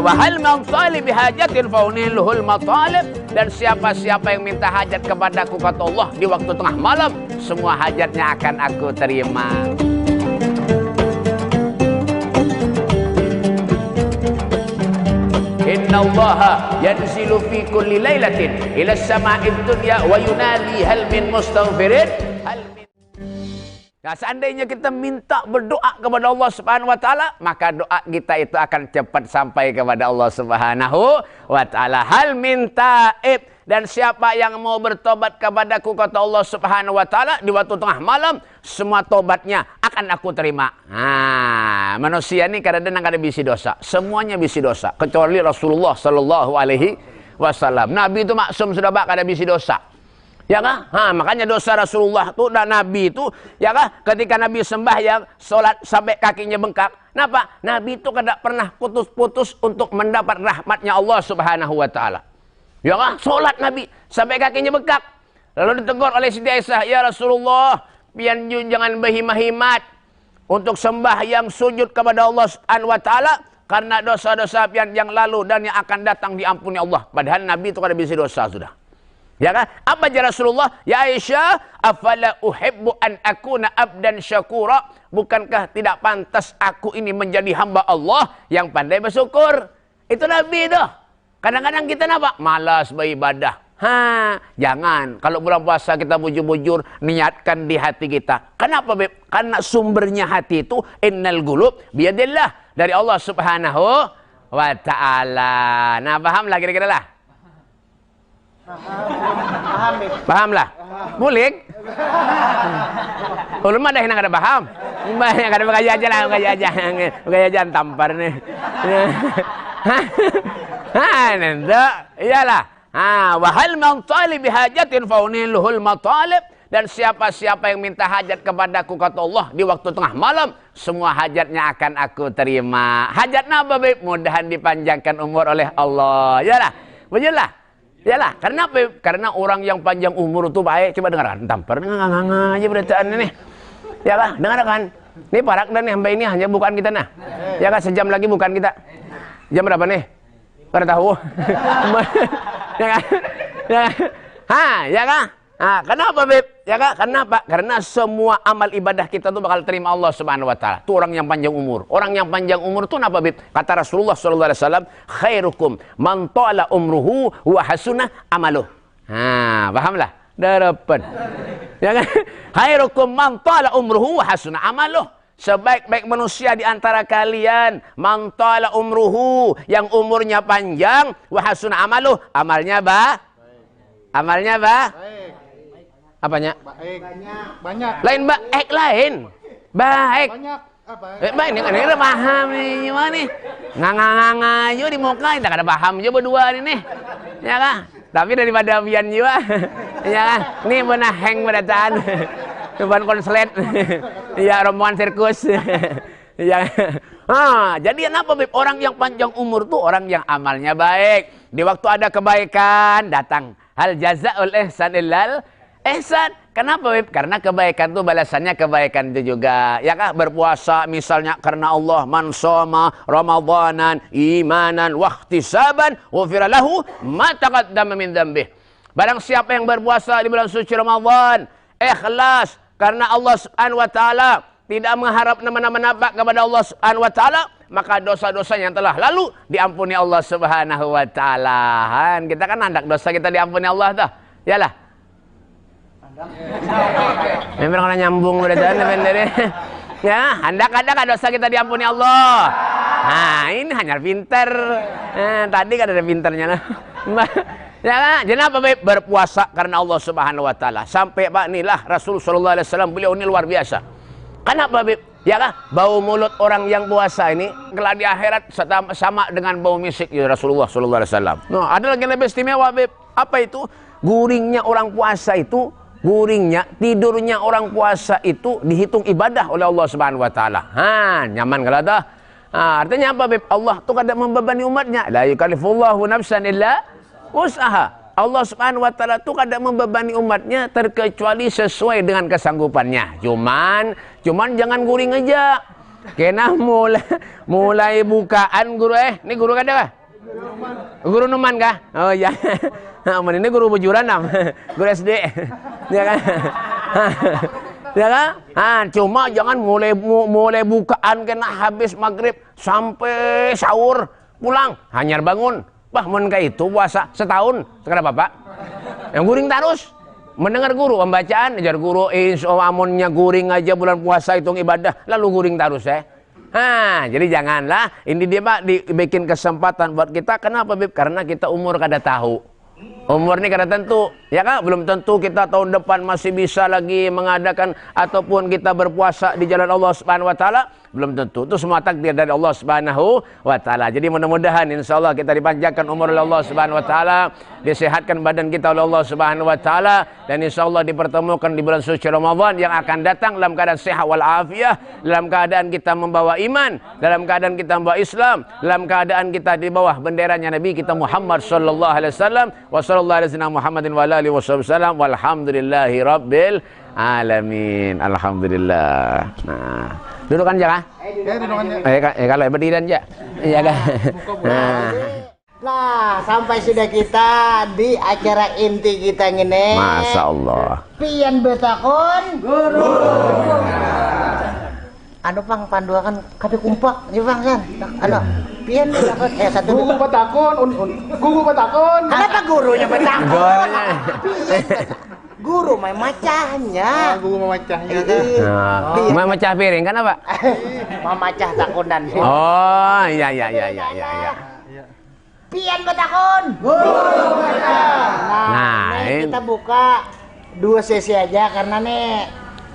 Wa hal man talibi hajatin fauniluhul matalib. Dan siapa-siapa yang minta hajat kepadaku, kata Allah, di waktu tengah malam, semua hajatnya akan aku terima. Inna Allaha yanzilu fi kulli lailatin ila as-sama'id dunya wa yunadi hal min mustaghfirin. Nah, seandainya kita minta berdoa kepada Allah Subhanahu wa taala, maka doa kita itu akan cepat sampai kepada Allah Subhanahu wa taala. Hal min taib, dan siapa yang mau bertobat kepadaku, kata Allah Subhanahu wa taala, di waktu tengah malam, semua tobatnya akan aku terima. Nah, manusia ini kadang-kadang ada bisi dosa. Semuanya bisi dosa, kecuali Rasulullah sallallahu alaihi wasallam. Nabi itu maksum, sudah bak ada bisi dosa. Ya kan? Makanya dosa Rasulullah itu dan Nabi itu, ya kan? Ketika Nabi sembahyang, sholat sampai kakinya bengkak. Kenapa? Nabi itu tidak pernah putus-putus untuk mendapat rahmatnya Allah Subhanahu wa taala. Ya kan? Sholat Nabi sampai kakinya bengkak. Lalu ditegur oleh Siti Aisyah, ya Rasulullah, pian jangan berhimat-himat untuk sembahyang sujud kepada Allah Subhanahu wa taala, karena dosa-dosa pian yang lalu dan yang akan datang diampuni Allah. Padahal Nabi itu kada bisa dosa sudah. Ya kan? Apa aja Rasulullah? Ya Aisyah, afala uhibbu an akuna abdan syakura? Bukankah tidak pantas aku ini menjadi hamba Allah yang pandai bersyukur? Itu Nabi itu. Kadang-kadang kita apa? Malas beribadah. Jangan. Kalau bulan puasa kita bujur-bujur, niatkan di hati kita. Kenapa, Beb? Karena sumbernya hati itu innal qulub biyadillah, dari Allah Subhanahu wa taala. Nah, paham lah kira-kira lah? Paham lah? Mulik? Ulama dah yang kada paham. Banyak kada bekerja aja lah, bekerja aja tampar nih. Nanti, iyalah. Wa hal man talibi hajatin fauniluhul matalib. Dan siapa-siapa yang minta hajat kepadaku, kata Allah, di waktu tengah malam, semua hajatnya akan aku terima. Hajat apa, Beb? Mudahan dipanjangkan umur oleh Allah. Iyalah, bejulah. Yalah, karena apa? Karena orang yang panjang umur itu baik. Coba dengarkan, tampar nganga aja beritaan ini. Ya lah, dengarkan. Ini parak dan sampai ini hanya bukan kita nah. Ya kan, sejam lagi bukan kita. Jam berapa nih? Kada tahu. Ya kan? Ya kan? Kenapa, Beb? Ya kan? Kenapa? Karena semua amal ibadah kita tuh bakal terima Allah Subhanahu wa taala. Itu orang yang panjang umur. Orang yang panjang umur itu kenapa, Beb? Kata Rasulullah sallallahu alaihi wasallam, khairukum man tala umruhu wa hasuna amaluh. Pahamlah? Darapan. Ya kan? Khairukum man tala umruhu wa hasuna amaluh. Sebaik-baik manusia di antara kalian, man tala umruhu, yang umurnya panjang, wa hasuna amaluh, amalnya amalnya apanya? Baik. Banyak. Lain baik lain. Baik. Banyak. Baik ini kan kita paham nih gimana nih. Nganga-nganga aja di muka kita kada paham aja berdua nih. Ya kan? Tapi daripada pian juga. Ya kan? Nih benar hang berataan. Bukan konslet. Ya rombongan sirkus. Ya. Jadi kenapa, Beb? Orang yang panjang umur tuh orang yang amalnya baik. Di waktu ada kebaikan datang. Hal jazaa'ul ihsan illal ihsan. Kenapa, Beb? Karena kebaikan itu balasannya kebaikan itu juga. Ya kah? Berpuasa misalnya karena Allah, man shoma ramadanan imanan wa ihtisaban ghufira lahu ma taqaddama min dzambih. Barang siapa yang berpuasa di bulan suci Ramadan ikhlas karena Allah Subhanahu wa taala, tidak mengharap nama-nama kepada Allah Subhanahu wa taala, maka dosa-dosa yang telah lalu diampuni Allah Subhanahu wa taala. Kita kan hendak dosa kita diampuni Allah dah. Yalah. Memang orang nyambung berdasarkan bener. Ya, hendak ada dosa kita diampuni Allah. Ini hanya pinter. Tadi kan ada pinternya lah. Ya kan? Jadi apa, Beb? Berpuasa karena Allah Subhanahu wa taala. Sampai Pak inilah Rasul sallallahu alaihi wasallam, beliau ini luar biasa. Kenapa, Beb? Ya kan? Bau mulut orang yang puasa ini kelak di akhirat sama dengan bau misik ya Rasulullah sallallahu alaihi wasallam. Nah, ada lagi yang lebih istimewa, Beb. Apa itu? Guringnya orang puasa itu, tidurnya orang puasa itu dihitung ibadah oleh Allah Subhanahu wa taala. Nyaman kalau dah. Artinya apa, Beb? Allah tuh kada membebani umatnya. La yukallifullahu nafsan illa wus'aha. Allah Subhanahu wa taala tuh kada membebani umatnya terkecuali sesuai dengan kesanggupannya. Cuman jangan guring aja. Kena mulai bukaan guru ini guru kada kah? Guru Numan kah? Oh iya. Aman ini guru bujuran guru SD. Ya kan? Ya kan? Cuma jangan mulai bukaan kena habis maghrib sampai sahur pulang hanyar bangun. Bah mun kayak itu puasa setahun sekarang Bapak. Yang guring terus mendengar guru pembacaan ajar guru amunnya guring aja bulan puasa hitung ibadah lalu guring terus ya. Jadi janganlah ini dia Pak dibikin kesempatan buat kita. Kenapa Bib? Karena kita umur kada tahu. Umur ini kada tentu, ya kan? Belum tentu kita tahun depan masih bisa lagi mengadakan ataupun kita berpuasa di jalan Allah Subhanahu wa taala, belum tentu. Itu semua takdir dari Allah Subhanahu wa taala. Jadi mudah-mudahan insyaallah kita dipanjangkan umur oleh Allah Subhanahu wa taala, disehatkan badan kita oleh Allah Subhanahu wa taala, dan insyaallah dipertemukan di bulan suci Ramadan yang akan datang dalam keadaan sehat wal afiyah, dalam keadaan kita membawa iman, dalam keadaan kita membawa Islam, dalam keadaan kita di bawah benderanya Nabi kita Muhammad sallallahu alaihi wasallam. Wa sallallahu alaihi wasallam Muhammadin wa alihi wasallam walhamdulillahi rabbil alamin. Alhamdulillah. Nah, dudukan aja kah? Kalau berdiri aja. Iya kan? Nah, sampai sudah kita di acara inti kita ngene. Masya Allah. Pian betakon guru. Anu pang panduakan kabeh kumpak di bang kan. Anu pian betakon satu guru betakon guru betakon. Kenapa gurunya betakon? Guru main macahnya. Guru memecahnya. Memecah piring kan Pak? Memecah takunan. Oh, iya. Pian betakon guru betakon. Nah, kita buka 2 sesi aja karena nih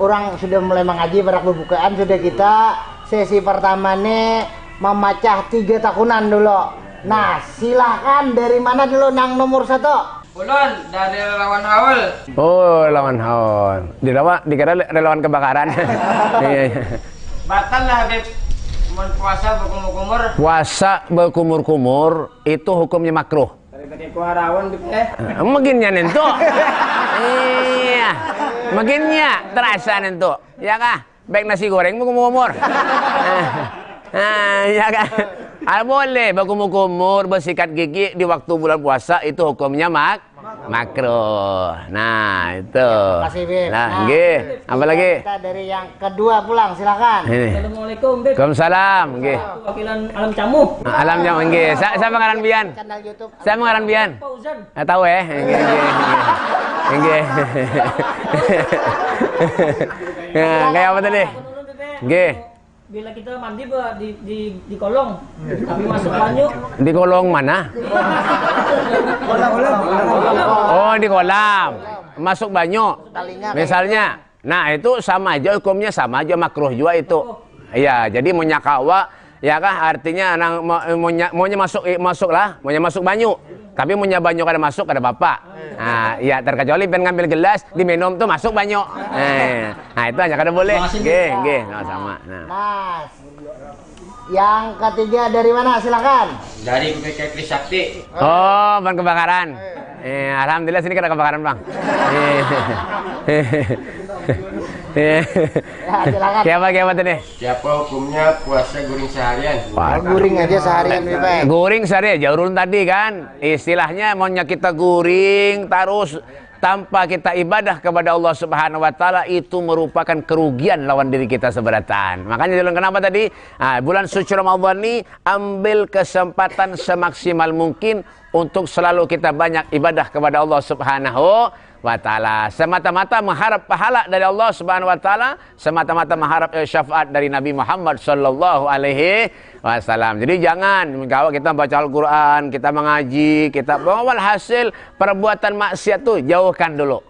orang sudah mulai mengaji barak pembukaan sudah kita sesi pertama nih memecah 3 takunan dulu. Nah, silahkan dari mana dulu nang nomor 1? Ulun dari relawan haul. Oh, relawan haul. Dikira relawan kebakaran. Iya. Batal lah Habib. Mun puasa berkumur-kumur. Puasa berkumur-kumur itu hukumnya makruh. Daripada kuarawan Bib Maginnya nento. Iya. Maginnya terasa nento. Ya kah? Baik nasi goreng berkumur-kumur. Ya kan? Boleh berkumur-kumur, bersikat gigi di waktu bulan puasa itu hukumnya makruh. Nah, itu. Kasih Bib. Nah, nggih. Apa lagi? Kita dari yang kedua pulang, silakan. Assalamualaikum Bib. Waalaikumsalam, nggih. Wakilan Alam Camu. Alam Jamu nggih. Saya mengaran bian. Channel YouTube. Saya mengaran bian. Fauzan. Tahu ya? Nggih. Kayak apa tadi? Nggih. Bila kita mandi di kolong, tapi masuk banyu. Di kolong mana? Oh, di kolam. Masuk banyu. Misalnya. Nah, itu sama aja hukumnya, sama aja makruh juga itu. Iya, jadi menyakawa ya kah artinya maunya masuk banyu. Tapi punya banyu kada masuk kada bapak. Nah, ya terkecuali pengen ngambil gelas diminum tuh masuk banyu. Nah, itu aja kada boleh. Nggih, sama. Nah. Mas. Yang ketiga dari mana? Silakan. Dari BPK Trisakti. Oh, ban kebakaran. Alhamdulillah sini kada kebakaran, Bang. Ya, silakan. Siapa tadi? Siapa hukumnya puasa guring seharian? Guring aja seharian Bib. Guring sehari aja urun tadi kan. Istilahnya maunya kita guring terus tanpa kita ibadah kepada Allah Subhanahu wa taala itu merupakan kerugian lawan diri kita seberatan. Makanya jalan kenapa tadi? Bulan suci Ramadan ini ambil kesempatan semaksimal mungkin untuk selalu kita banyak ibadah kepada Allah Subhanahu wa taala. Semata-mata mengharap pahala dari Allah Subhanahu wa taala, semata-mata mengharap syafaat dari Nabi Muhammad sallallahu alaihi wasallam. Jadi jangan kalau kita baca Al-Qur'an, kita mengaji, kita awal hasil perbuatan maksiat tuh jauhkan dulu.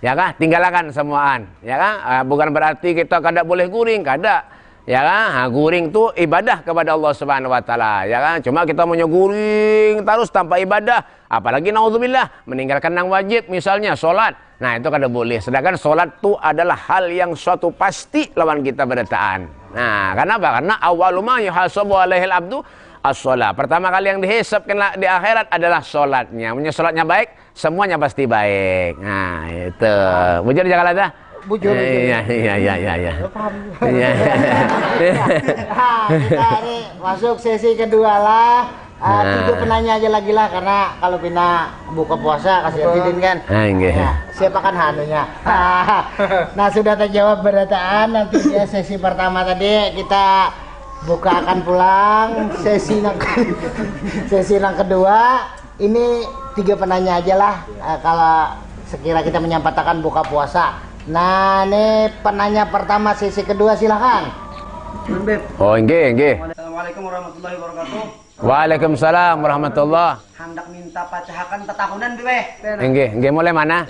Ya kan? Tinggalkan semuaan. Ya kan? Bukan berarti kita kada boleh guring, kada. Ya kan? Guring tuh ibadah kepada Allah Subhanahu wa taala, ya kan? Cuma kita mau guring terus tanpa ibadah, apalagi naudzubillah meninggalkan yang wajib misalnya salat. Nah, itu kada boleh. Sedangkan salat tuh adalah hal yang suatu pasti lawan kita berdataan. Nah, kenapa? Karena awwalu ma yuhasabu alaihil abdu as-shalah. Pertama kali yang dihisabkan di akhirat adalah salatnya. Punya salatnya baik, semuanya pasti baik. Nah, itu. Bujur jangan ada. Bujur. Iya. Nah, kita ini masuk sesi kedua lah. Tiga penanya aja lagi lah, karena kalau Pina buka puasa kasih tidin kan. Siapa kan hanunya. Nah, sudah terjawab berataan. Nanti dia sesi pertama tadi kita buka akan pulang. Sesi yang kedua ini tiga penanya aja lah. Kalau sekira kita menyampaikan buka puasa. Nah, ini penanya pertama sesi kedua, silakan. Oh, enggak. Assalamualaikum warahmatullahi wabarakatuh. Waalaikumsalam warahmatullah. Hendak minta pacahakan tetahunan Bebe. Enggak mulai mana?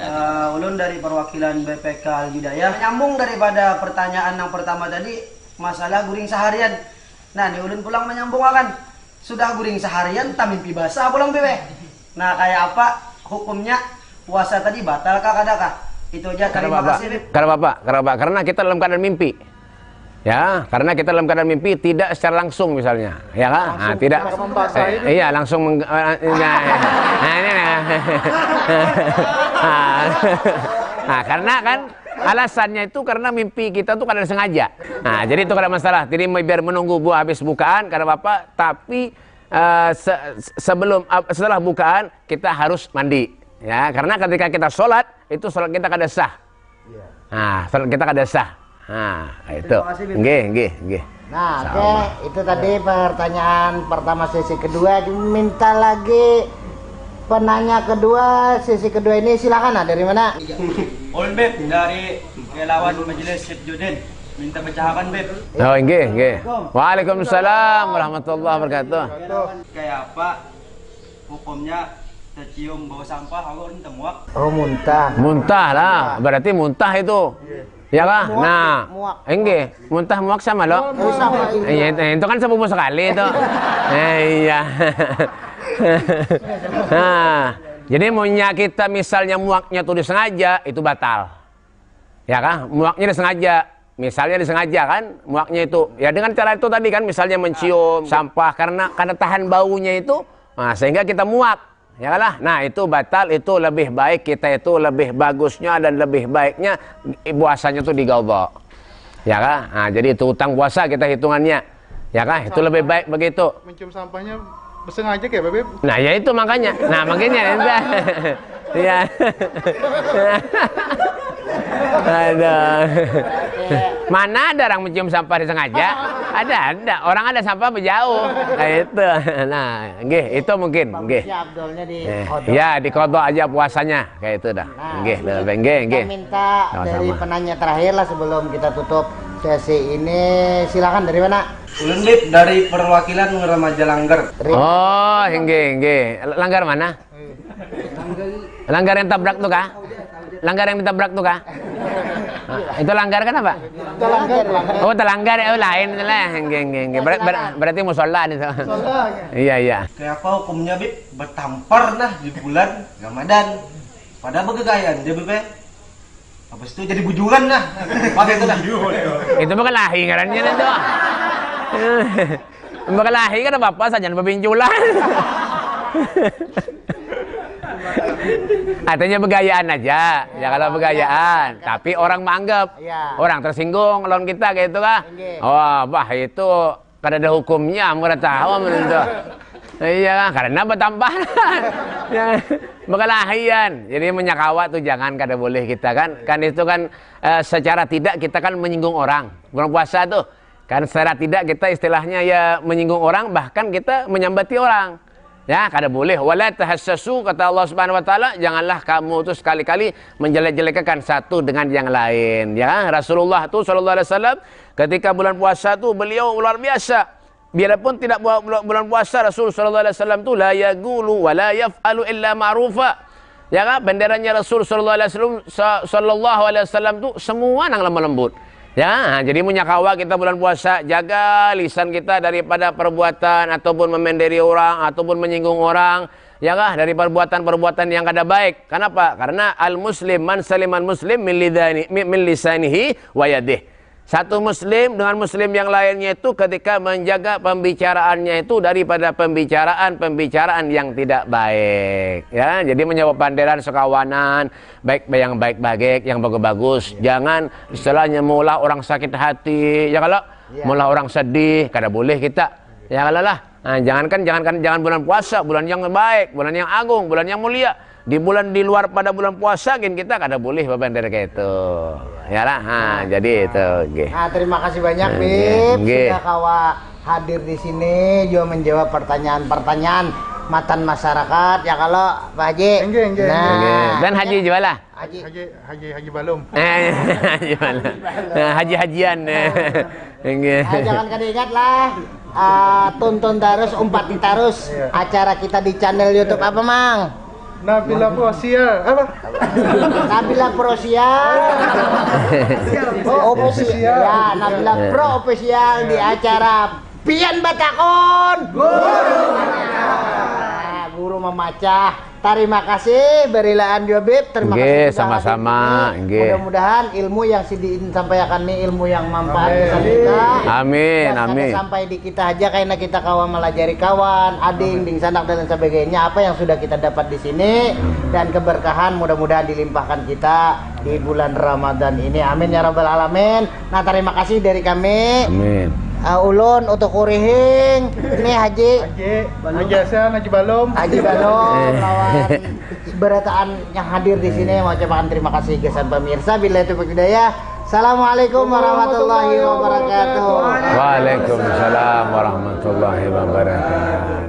Ulun dari perwakilan BPK Al Hidayah. Menyambung daripada pertanyaan yang pertama tadi, masalah guring seharian. Nah, di ulun pulang menyambung akan. Sudah guring seharian, tak mimpi basah pulang Bebe. Nah, kayak apa hukumnya puasa tadi batal kah kadakah? Itu aja, terima kasih Bebe. Karena kita dalam keadaan mimpi. Ya, karena kita dalam keadaan mimpi tidak secara langsung misalnya, ya kan? Nah, tidak. Iya, langsung nah, karena kan alasannya itu karena mimpi kita tuh kadang sengaja. Nah, jadi itu kada masalah. Jadi biar menunggu habis bukaan karena Bapak, tapi setelah bukaan kita harus mandi. Ya, karena ketika kita sholat itu sholat kita kada sah. Nah, sholat kita kada sah. Nah, itu. Nggih. Nah, oke, itu tadi pertanyaan pertama sesi kedua. Minta lagi penanya kedua, sesi kedua ini silakan. Dari mana? Ulun Beb dari relawan Majelis Syekh Judin. Minta bacakan Beb. Oh, nggih. Waalaikumsalam warahmatullahi wabarakatuh. Kayak apa hukumnya tercium bau sampah kalau entah muak? Oh, muntah. Muntah lah, berarti muntah itu. Ya kah? Nah, enggak, muntah muak sama lo. Sama. Iya, itu kan sepupu sekali itu. Iya. Nah, jadi maunya kita misalnya muaknya tuh disengaja, itu batal. Ya kah? Muaknya disengaja. Misalnya disengaja kan, muaknya itu. Ya dengan cara itu tadi kan, misalnya mencium sampah karena tahan baunya itu, nah, sehingga kita muak. Ya lah, nah itu batal, itu lebih baik kita itu lebih bagusnya dan lebih baiknya puasanya tuh diqadha. Ya kan? Nah, jadi itu utang puasa kita hitungannya. Ya kan? Itu lebih baik begitu. Mencium sampahnya bersengaja kayak Bebe. Nah, ya itu makanya. Nah, makanya ya. Ada. Mana ada orang mencium sampah disengaja? Ada. Orang ada sampah berjauh. Nah, itu. Nah, nggih, itu mungkin, nggih. Abdulnya di Ya, diqadha aja puasanya. Kayak itu dah. Nggih, nggih. Kita minta dari penanya terakhir lah sebelum kita tutup sesi ini. Silakan, dari mana? Ulun Beb dari perwakilan Remaja Langgar. Oh, nggih. Langgar mana? Langgar yang tabrak tuh kah? Langgar yang ditabrak tuh kah? Itu langgar kan apa? Telanggar. Oh, telanggar ya, lain lah. Nggih. Berarti musola itu. Iya. Kayak apa hukumnya Beb? Bertampar nah di bulan Ramadan. Pada begagayan dia Beb. Habis itu jadi bujuran nah. Pakai itu dah. Itu bukan lahi ngarannya itu. Bukan lahi kan apa saja pebinculan. Artinya begayaan aja, ya kalau begayaan. Tapi orang menganggap, orang tersinggung lawan kita kayak itu kah? Oh, bah itu kada ada hukumnya, kada tahu itu. Iya, karena bertamparan. Bekalahian. Jadi menyakawa tuh jangan kada boleh kita kan. Kan itu kan secara tidak kita kan menyinggung orang. Bulan puasa tuh kan secara tidak kita istilahnya ya menyinggung orang, bahkan kita menyambati orang. Ya, kada boleh. Wala tahassasu, kata Allah Subhanahu wa taala, janganlah kamu tuh sekali-kali menjelek-jelekkan satu dengan yang lain. Ya, Rasulullah tuh sallallahu alaihi wasallam ketika bulan puasa tuh beliau luar biasa. Biarpun tidak bulan puasa, Rasul sallallahu alaihi wasallam tuh la yaqulu wa la yaf'alu illa ma'rufa. Ya kan? Benderanya Rasul sallallahu alaihi wasallam tuh semua nang lemah lembut. Ya, jadi munyakawa kita bulan puasa, jaga lisan kita daripada perbuatan ataupun memenderi orang ataupun menyinggung orang, ya kah, dari perbuatan-perbuatan yang kada baik. Kenapa? Karena al-muslim man saliman muslim min lisanihi wa yadihi. Satu muslim dengan muslim yang lainnya itu ketika menjaga pembicaraannya itu daripada pembicaraan yang tidak baik. Ya, jadi menjawab panderan sekawanan, baik yang baik-baik, yang bagus-bagus. Jangan istilahnya mula orang sakit hati, ya kalau mula orang sedih, kada boleh kita. Ya kalau lah. Nah, jangan bulan puasa, bulan yang baik, bulan yang agung, bulan yang mulia. Di bulan di luar pada bulan puasa kita kada boleh bapak dari kayak itu. Ya lah, jadi itu. Nah, terima kasih banyak Bib Nggih. sudah kawa hadir di sini juga menjawab pertanyaan-pertanyaan matan masyarakat ya kalau Pak Haji. Nggih. Dan haji juga lah. Haji Balum. Haji mana? Haji-hajian. Nggih. Jangan kada ingat lah. Tonton terus, umpati terus acara kita di channel YouTube apa Mang? Nabila Posia apa? Nabila Prosial. Official. Ya, Nabila Pro Official di acara Pian Batakon. Guru memacah. Terima kasih berilaan juga Bib. Terima kasih sudah sama-sama. hadir di sini. Mudah-mudahan ilmu yang disampaikan ini ilmu yang manfaat bisa kita. Amin, Dan amin. kada sampai di kita aja karena kita kawan melajari kawan, ading, ding sanak dan sebagainya. Apa yang sudah kita dapat di sini dan keberkahan mudah-mudahan dilimpahkan kita di bulan Ramadan ini. Amin ya rabbal alamin. Nah, terima kasih dari kami. Amin. Ulun untuk kurihing ini Haji Hasan, Haji Balum. Haji Balom lawan berataan yang hadir di sini mau ucapkan terima kasih kesan pemirsa. Bila itu hidayah. Assalamualaikum warahmatullahi wabarakatuh. Waalaikumsalam warahmatullahi wabarakatuh.